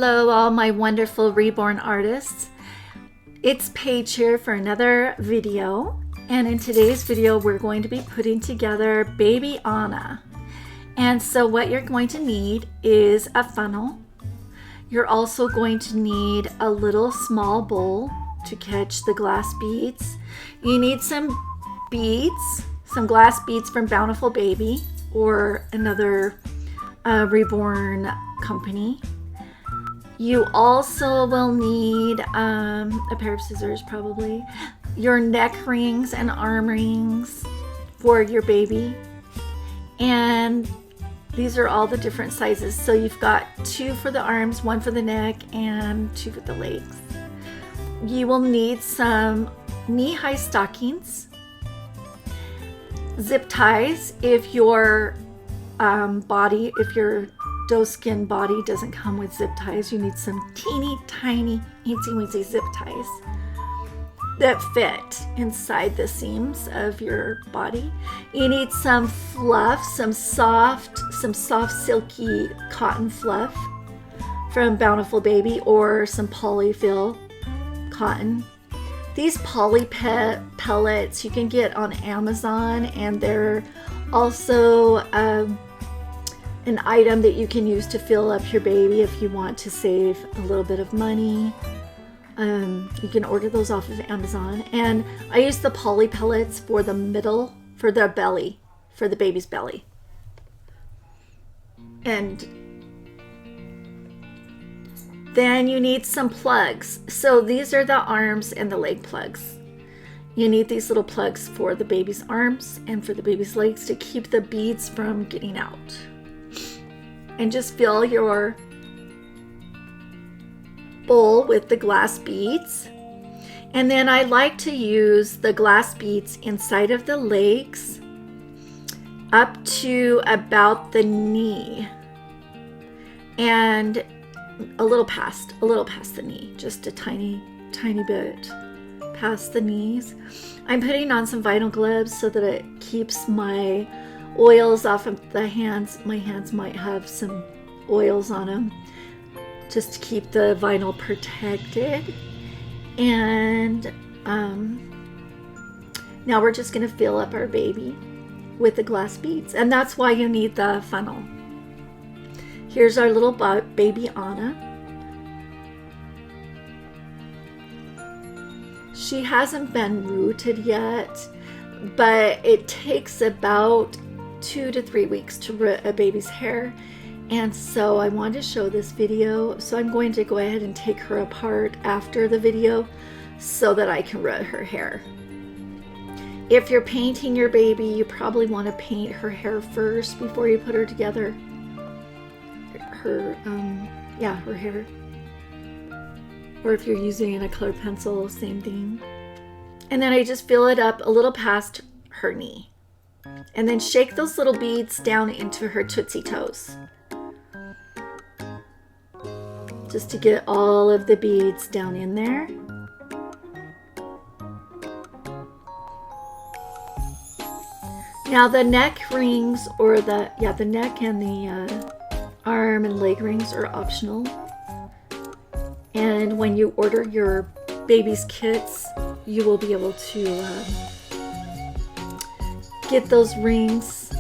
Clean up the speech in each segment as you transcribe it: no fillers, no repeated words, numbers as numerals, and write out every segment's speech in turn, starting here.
Hello, all my wonderful reborn artists. It's Paige here for another video. And in today's video, we're going to be putting together Baby Anna. And so what you're going to need is a funnel. You're also going to need a little small bowl to catch the glass beads. You need some beads, some glass beads from Bountiful Baby or another reborn company. You also will need a pair of scissors, probably, your neck rings and arm rings for your baby. And these are all the different sizes. So you've got 2 for the arms, 1 for the neck, and 2 for the legs. You will need some knee-high stockings, zip ties if your if your doe skin body doesn't come with zip ties. You need some teeny tiny eensy weensy zip ties that fit inside the seams of your body. You need some fluff, some soft silky cotton fluff from Bountiful Baby or some polyfill cotton. These poly pellets you can get on Amazon, and they're also an item that you can use to fill up your baby if you want to save a little bit of money. You can order those off of Amazon. And I use the poly pellets for the middle, for the belly, for the baby's belly. And then you need some plugs. So these are the arms and the leg plugs. You need these little plugs for the baby's arms and for the baby's legs to keep the beads from getting out. And just fill your bowl with the glass beads. And then I like to use the glass beads inside of the legs up to about the knee and a little past the knee, just a tiny bit past the knees. I'm putting on some vinyl gloves so that it keeps my oils off of the hands. My hands might have some oils on them just to keep the vinyl protected. And now we're just going to fill up our baby with the glass beads, and that's why you need the funnel. Here's our little baby Anna. She hasn't been rooted yet, but it takes about 2 to 3 weeks to root a baby's hair. And so I wanted to show this video, so I'm going to go ahead and take her apart after the video so that I can root her hair. If you're painting your baby, you probably want to paint her hair first before you put her together. Her hair. Or if you're using a colored pencil, same thing. And then I just fill it up a little past her knee. And then shake those little beads down into her tootsie toes. Just to get all of the beads down in there. Now the neck rings, or the neck and the arm and leg rings are optional. And when you order your baby's kits, you will be able to get those rings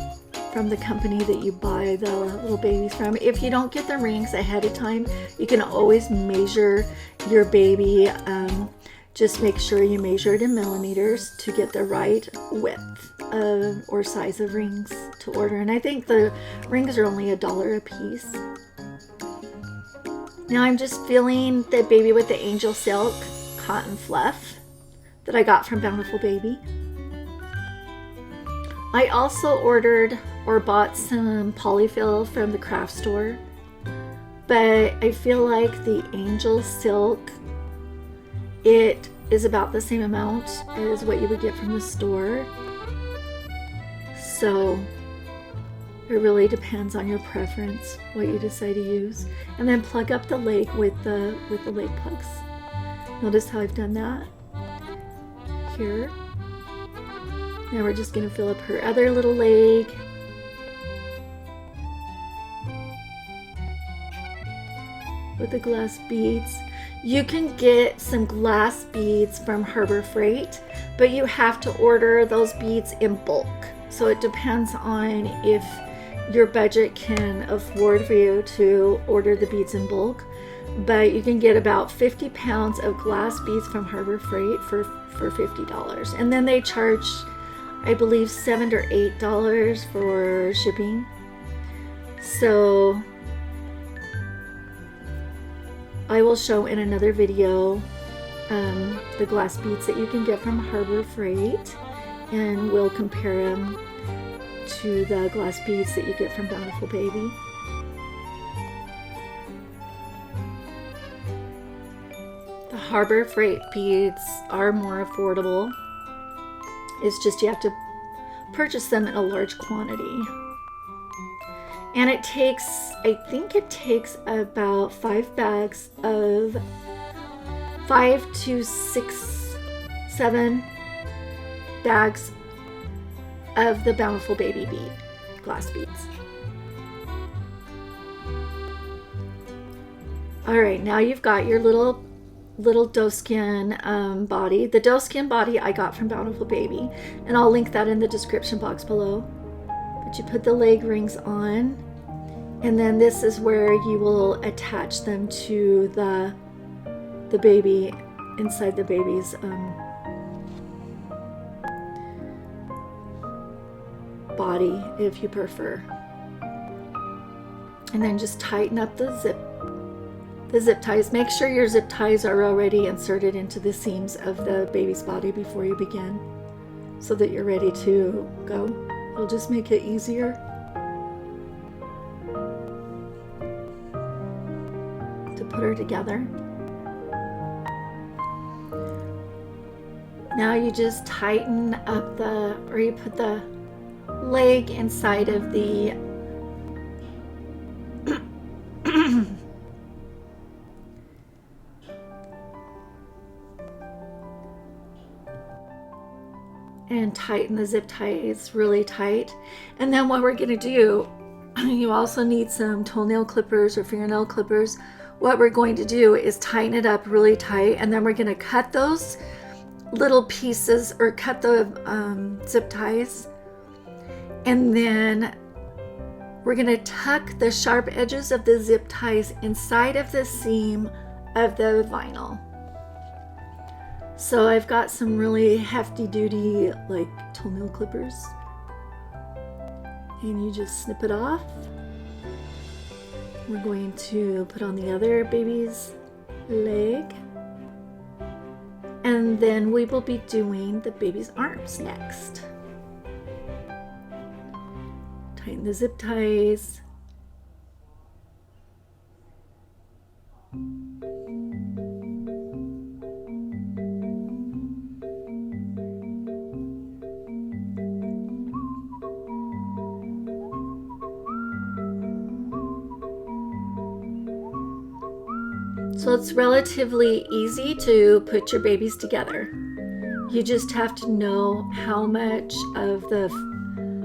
from the company that you buy the little babies from. If you don't get the rings ahead of time, you can always measure your baby. Just make sure you measure it in millimeters to get the right width or size of rings to order. And I think the rings are only $1 a piece. Now I'm just filling the baby with the angel silk cotton fluff that I got from Bountiful Baby. I also ordered or bought some polyfill from the craft store, but I feel like the angel silk, it is about the same amount as what you would get from the store. So it really depends on your preference, what you decide to use. And then plug up the leg with the leg plugs. Notice how I've done that here. Now we're just going to fill up her other little leg. with the glass beads. You can get some glass beads from Harbor Freight, but you have to order those beads in bulk. So it depends on if your budget can afford for you to order the beads in bulk. But you can get about 50 pounds of glass beads from Harbor Freight for $50. And then they charge, I believe, $7 or $8 for shipping. So I will show in another video the glass beads that you can get from Harbor Freight, and we'll compare them to the glass beads that you get from Bountiful Baby. The Harbor Freight beads are more affordable. It's just you have to purchase them in a large quantity. And it takes, I think it takes about 5 bags of 5 to 6, 7 bags of the Bountiful Baby bead, glass beads. All right, now you've got your little doeskin body. The doeskin body I got from Bountiful Baby, and I'll link that in the description box below. But you put the leg rings on, and then this is where you will attach them to the baby, inside the baby's body, if you prefer. And then just tighten up the zip ties. Make sure your zip ties are already inserted into the seams of the baby's body before you begin, so that you're ready to go. It'll just make it easier. To put her together. Now you just tighten up or you put the leg inside of the and tighten the zip ties really tight. And then what we're going to do, you also need some toenail clippers or fingernail clippers. What we're going to do is tighten it up really tight, and then we're going to cut those little pieces, or cut the zip ties, and then we're going to tuck the sharp edges of the zip ties inside of the seam of the vinyl. So I've got some really hefty duty like toenail clippers, and you just snip it off. We're going to put on the other baby's leg, and then we will be doing the baby's arms next. Tighten the zip ties. So it's relatively easy to put your babies together. You just have to know how much of the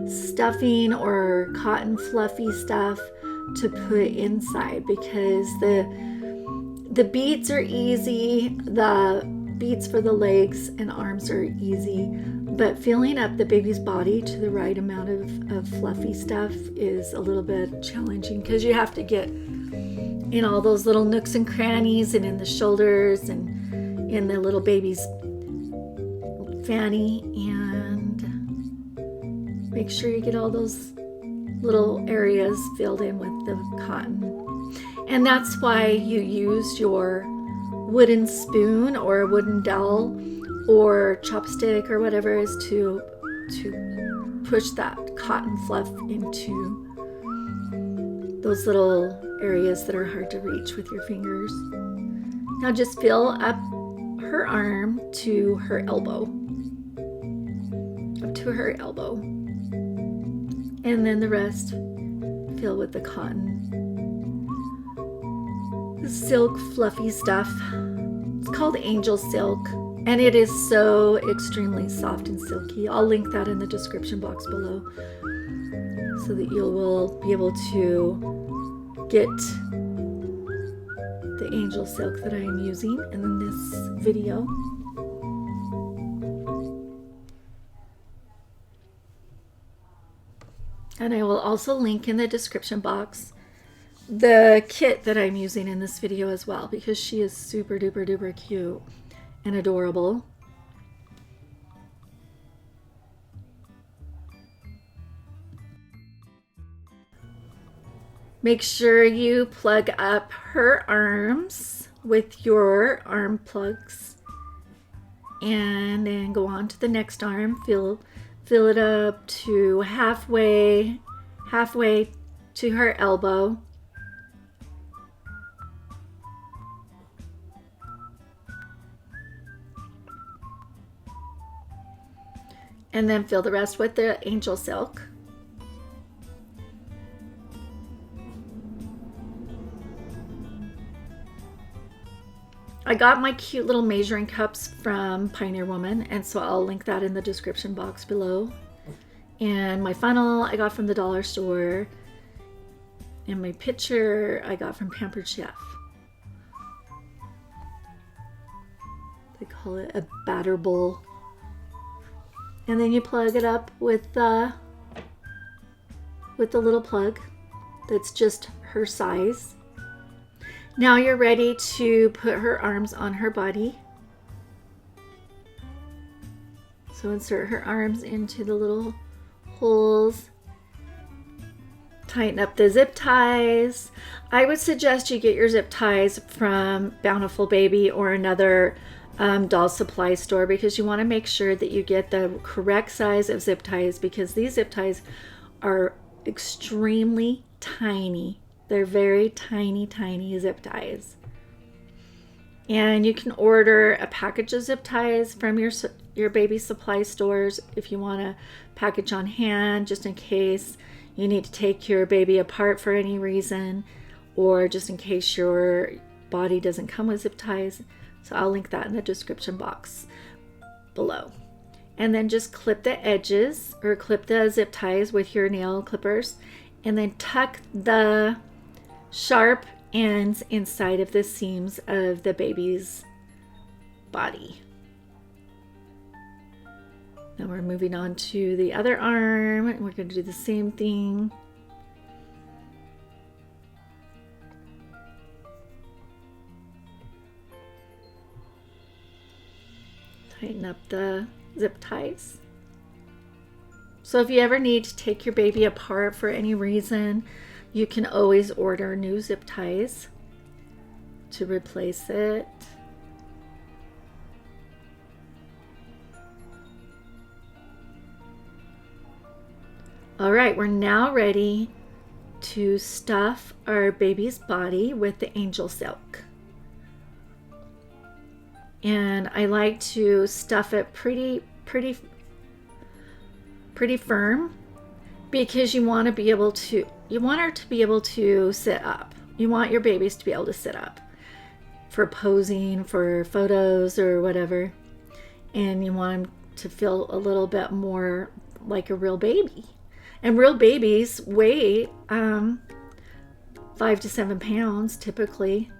stuffing or cotton fluffy stuff to put inside, because the beads are easy, the beads for the legs and arms are easy, but filling up the baby's body to the right amount of fluffy stuff is a little bit challenging, because you have to get in all those little nooks and crannies, and in the shoulders, and in the little baby's fanny, and make sure you get all those little areas filled in with the cotton. And that's why you use your wooden spoon or a wooden dowel or chopstick or whatever is to push that cotton fluff into those little areas that are hard to reach with your fingers. Now just fill up her arm to her elbow, up to her elbow, and then the rest fill with the cotton, the silk fluffy stuff. It's called angel silk, and it is so extremely soft and silky. I'll link that in the description box below, so that you will be able to get the angel silk that I am using in this video. And I will also link in the description box the kit that I'm using in this video as well, because she is super duper duper cute and adorable. Make sure you plug up her arms with your arm plugs, and then go on to the next arm. Fill it up to halfway to her elbow. And then fill the rest with the angel silk. I got my cute little measuring cups from Pioneer Woman, and so I'll link that in the description box below. And my funnel I got from the dollar store, and my pitcher I got from Pampered Chef. They call it a batter bowl. And then you plug it up with the little plug that's just her size. Now you're ready to put her arms on her body. So insert her arms into the little holes. Tighten up the zip ties. I would suggest you get your zip ties from Bountiful Baby or another doll supply store, because you want to make sure that you get the correct size of zip ties, because these zip ties are extremely tiny. They're very tiny zip ties. And you can order a package of zip ties from your baby supply stores if you want a package on hand, just in case you need to take your baby apart for any reason, or just in case your body doesn't come with zip ties. So I'll link that in the description box below. And then just clip the edges, or clip the zip ties with your nail clippers, and then tuck the sharp ends inside of the seams of the baby's body. Now we're moving on to the other arm, and we're going to do the same thing. Tighten up the zip ties. So if you ever need to take your baby apart for any reason, you can always order new zip ties to replace it. All right, we're now ready to stuff our baby's body with the angel silk. And I like to stuff it pretty firm, because you want her to be able to sit up. You want your babies to be able to sit up for posing, for photos or whatever. And you want them to feel a little bit more like a real baby. And real babies weigh 5 to 7 pounds typically.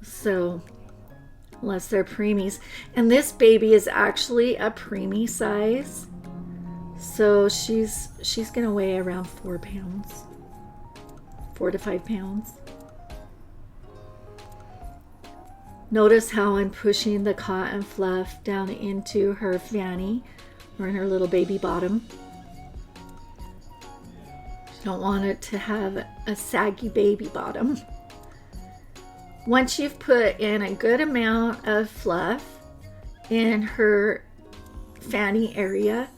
So, unless they're preemies. And this baby is actually a preemie size. So she's gonna weigh around 4 pounds, 4 to 5 pounds. Notice how I'm pushing the cotton fluff down into her fanny, or in her little baby bottom. You don't want it to have a saggy baby bottom. Once you've put in a good amount of fluff in her fanny area,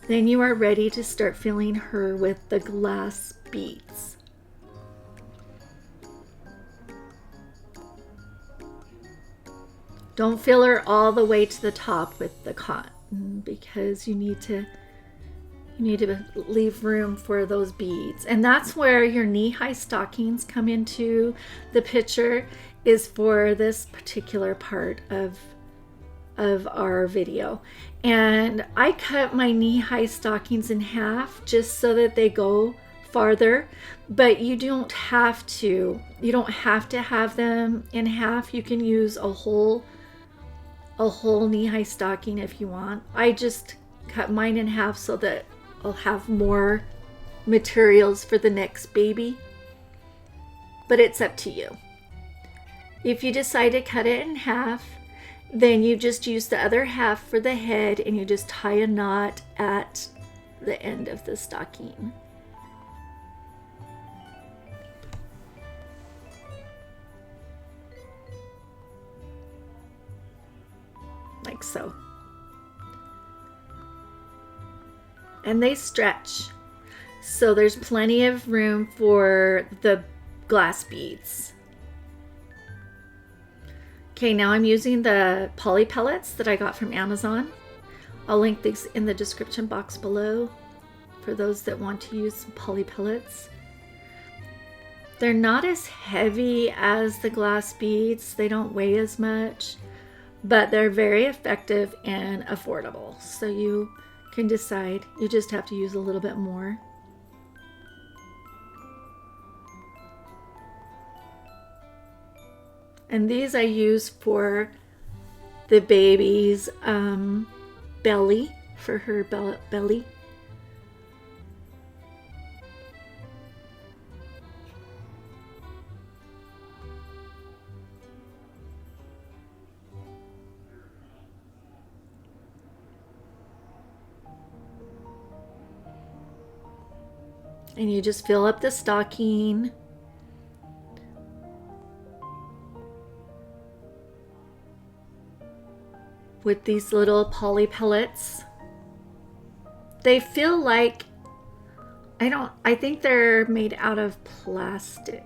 then you are ready to start filling her with the glass beads. Don't fill her all the way to the top with the cotton, because you need to leave room for those beads. And that's where your knee-high stockings come into the picture, is for this particular part of our video. And I cut my knee-high stockings in half just so that they go farther, but you don't have to. You don't have to have them in half. You can use a whole knee-high stocking if you want. I just cut mine in half so that I'll have more materials for the next baby, but it's up to you. If you decide to cut it in half, then you just use the other half for the head and you just tie a knot at the end of the stocking. Like so. And they stretch, so there's plenty of room for the glass beads. Okay, now I'm using the poly pellets that I got from Amazon. I'll link these in the description box below for those that want to use some poly pellets. They're not as heavy as the glass beads. They don't weigh as much, but they're very effective and affordable. So you can decide. You just have to use a little bit more. And these I use for the baby's belly, for her belly. And you just fill up the stocking. With these little poly pellets. They feel like, I think they're made out of plastic.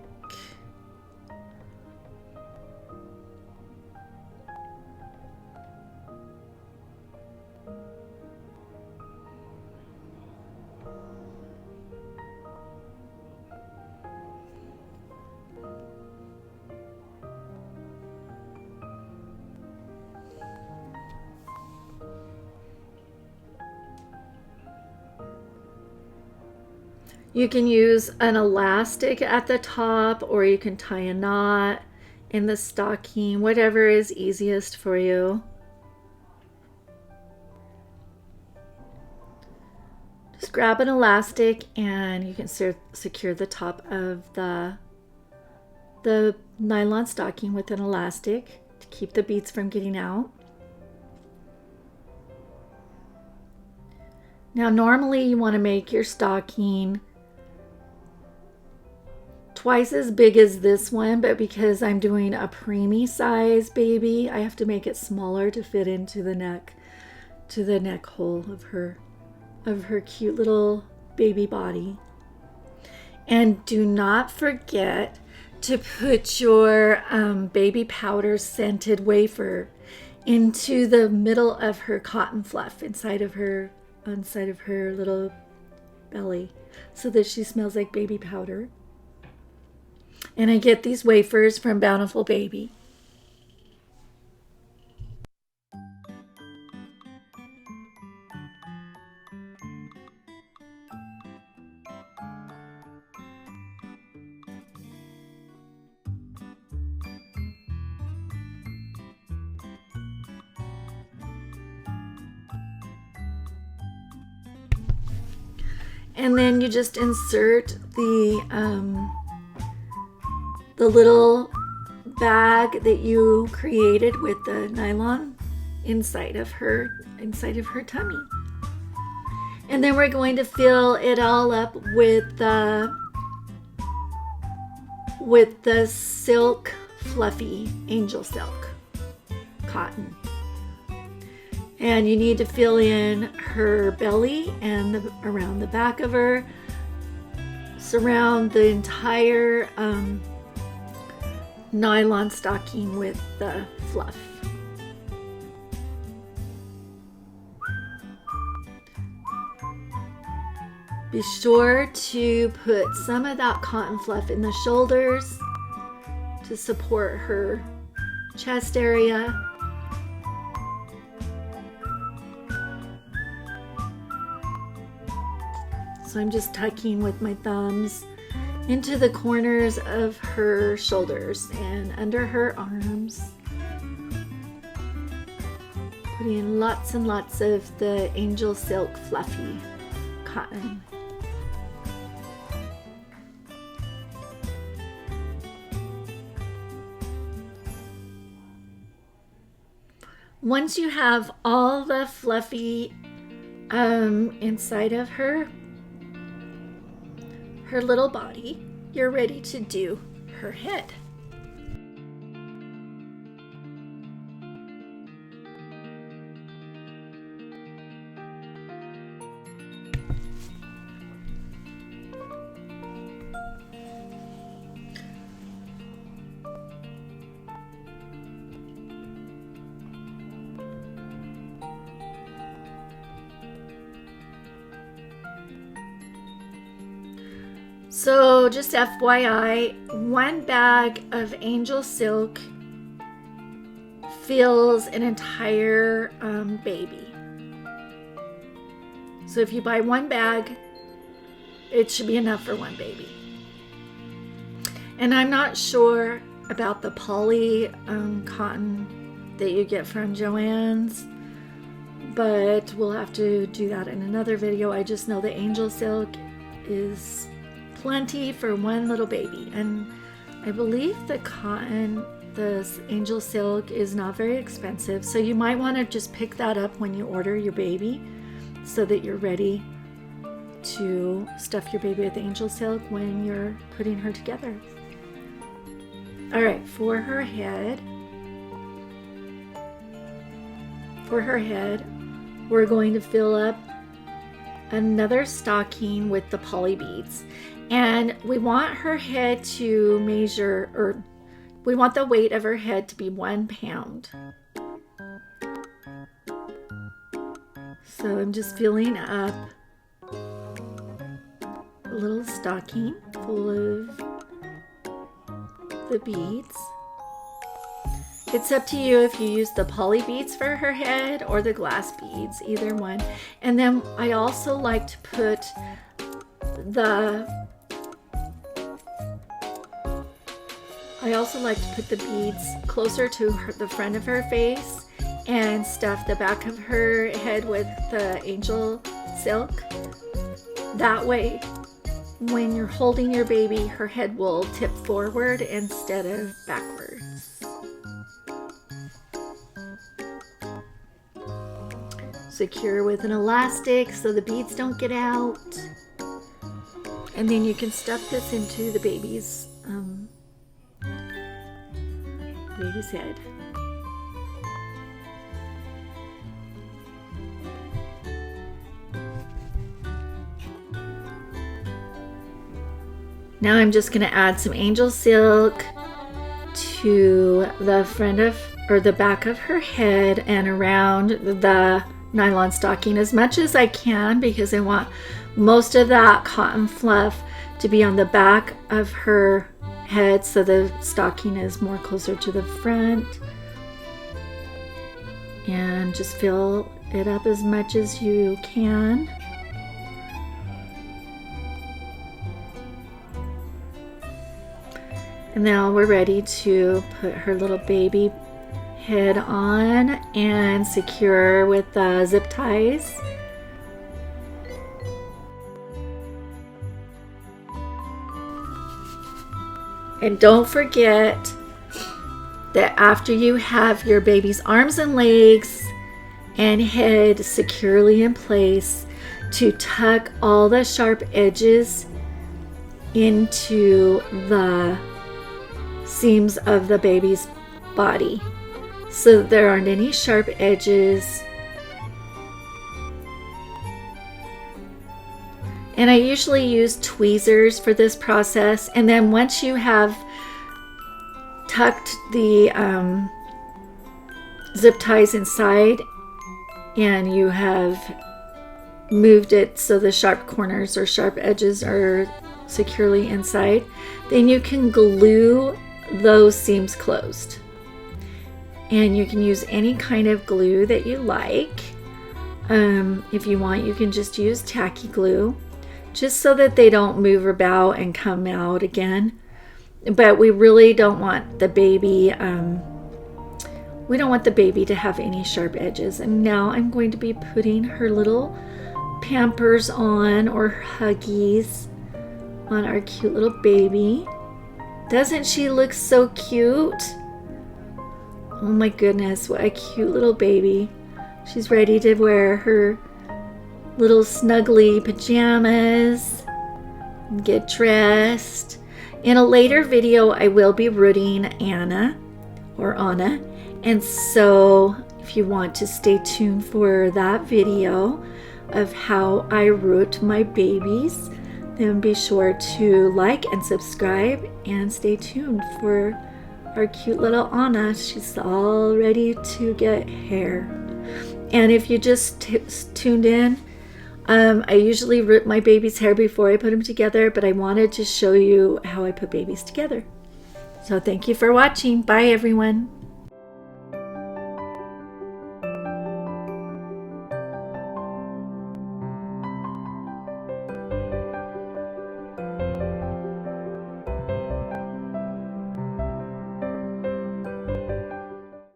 You can use an elastic at the top, or you can tie a knot in the stocking, whatever is easiest for you. Just grab an elastic and you can secure the top of the nylon stocking with an elastic to keep the beads from getting out. Now normally you want to make your stocking twice as big as this one, but because I'm doing a preemie size baby, I have to make it smaller to fit into the neck hole of her cute little baby body. And do not forget to put your baby powder scented wafer into the middle of her cotton fluff inside of her little belly, so that she smells like baby powder. And I get these wafers from Bountiful Baby. And then you just insert the little bag that you created with the nylon inside of her tummy. And then we're going to fill it all up with the silk, fluffy angel silk cotton. And you need to fill in her belly and around the back of her. Surround the entire nylon stocking with the fluff. Be sure to put some of that cotton fluff in the shoulders to support her chest area. So So I'm just tucking with my thumbs into the corners of her shoulders and under her arms. Putting lots and lots of the Angel Silk fluffy cotton. Once you have all the fluffy inside of her little body, you're ready to do her head. So just FYI, one bag of Angel Silk fills an entire baby. So if you buy one bag, it should be enough for one baby. And I'm not sure about the poly cotton that you get from Joann's, but we'll have to do that in another video. I just know the Angel Silk is plenty for one little baby, and I believe the cotton, the Angel Silk, is not very expensive, so you might want to just pick that up when you order your baby so that you're ready to stuff your baby with Angel Silk when you're putting her together. All right, for her head, we're going to fill up another stocking with the poly beads. And we want her head to measure, or we want the weight of her head to be 1 pound. So I'm just filling up a little stocking full of the beads. It's up to you if you use the poly beads for her head or the glass beads, either one. And then I also like to put the beads closer to the front of her face and stuff the back of her head with the Angel Silk. That way, when you're holding your baby, her head will tip forward instead of backwards. Secure with an elastic so the beads don't get out. And then you can stuff this into the baby's head. Now I'm just going to add some Angel Silk to the front of, or the back of her head and around the nylon stocking as much as I can, because I want most of that cotton fluff to be on the back of her head so the stocking is more closer to the front. And just fill it up as much as you can. And now we're ready to put her little baby head on and secure with the zip ties. And don't forget that after you have your baby's arms and legs and head securely in place, to tuck all the sharp edges into the seams of the baby's body so that there aren't any sharp edges. And I usually use tweezers for this process. And then once you have tucked the zip ties inside and you have moved it so the sharp corners or sharp edges are securely inside, then you can glue those seams closed. And you can use any kind of glue that you like. If you want, you can just use tacky glue. just so that they don't move about and come out again. But we really don't want the baby, we don't want the baby to have any sharp edges. And now I'm going to be putting her little Pampers on, or Huggies, on our cute little baby. Doesn't she look so cute? Oh my goodness, what a cute little baby. She's ready to wear her little snuggly pajamas and get dressed. In a later video, I will be rooting Anna, and so if you want to stay tuned for that video of how I root my babies, then be sure to like and subscribe and stay tuned for our cute little Anna. She's all ready to get hair. And if you just tuned in, I usually root my baby's hair before I put them together, but I wanted to show you how I put babies together. So thank you for watching. Bye everyone.